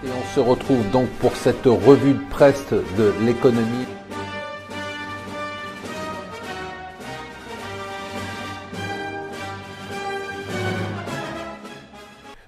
Et on se retrouve donc pour cette revue de presse de l'économie.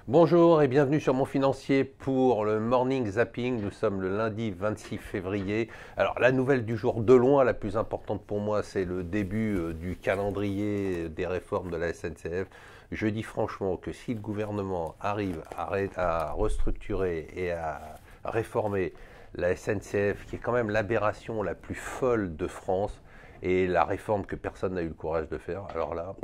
Bonjour et bienvenue sur Mon Financier pour le Morning Zapping. Nous sommes le lundi 26 février. Alors la nouvelle du jour de loin, la plus importante pour moi, c'est le début du calendrier des réformes de la SNCF. Je dis franchement que si le gouvernement arrive à restructurer et à réformer la SNCF, qui est quand même l'aberration la plus folle de France, et la réforme que personne n'a eu le courage de faire, alors là,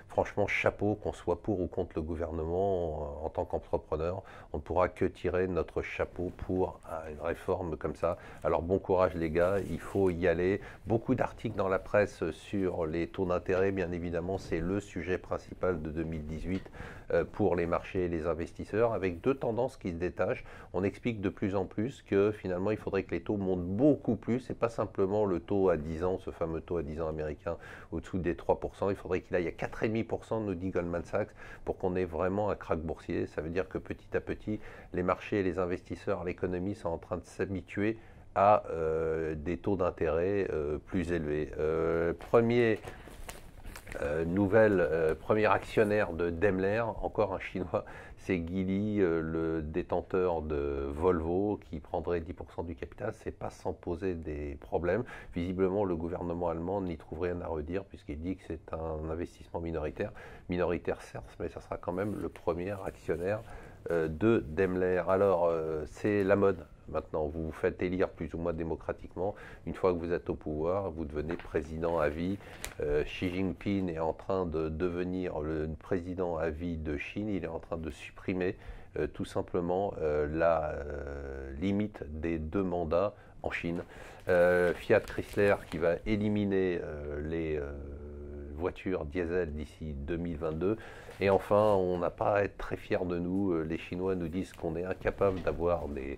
franchement, chapeau, qu'on soit pour ou contre le gouvernement, en tant qu'entrepreneur, on ne pourra que tirer notre chapeau pour une réforme comme ça. Alors bon courage les gars, il faut y aller. Beaucoup d'articles dans la presse sur les taux d'intérêt, bien évidemment, c'est le sujet principal de 2018 pour les marchés et les investisseurs, avec deux tendances qui se détachent. On explique de plus en plus que finalement, il faudrait que les taux montent beaucoup plus, et pas simplement le taux à 10 ans, ce fameux taux à 10 ans américain au-dessous des 3%, il faudrait qu'il aille à 4,5%, nous dit Goldman Sachs, pour qu'on ait vraiment un krach boursier. Ça veut dire que petit à petit, les marchés et les investisseurs, l'économie sont en train de s'habituer à des taux d'intérêt plus élevés. Premier actionnaire de Daimler, encore un chinois, c'est Geely, le détenteur de Volvo, qui prendrait 10% du capital. C'est pas sans poser des problèmes. Visiblement, le gouvernement allemand n'y trouve rien à redire, puisqu'il dit que c'est un investissement minoritaire. Minoritaire certes, mais ça sera quand même le premier actionnaire de Daimler. Alors, c'est la mode. Maintenant, vous vous faites élire plus ou moins démocratiquement. Une fois que vous êtes au pouvoir, vous devenez président à vie. Xi Jinping est en train de devenir le président à vie de Chine. Il est en train de supprimer tout simplement la limite des 2 mandats en Chine. Fiat Chrysler qui va éliminer les voitures diesel d'ici 2022. Et enfin, on n'a pas à être très fiers de nous. Les Chinois nous disent qu'on est incapable d'avoir des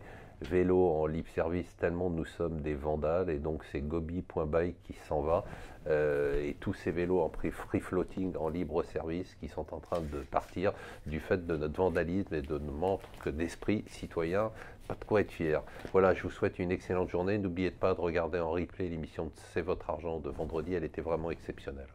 vélos en libre service tellement nous sommes des vandales, et donc c'est Gobi.bike qui s'en va et tous ces vélos en free floating en libre service qui sont en train de partir du fait de notre vandalisme et de notre manque d'esprit citoyen. Pas de quoi être fier. Voilà, je vous souhaite une excellente journée. N'oubliez pas de regarder en replay l'émission de C'est votre argent de vendredi, elle était vraiment exceptionnelle.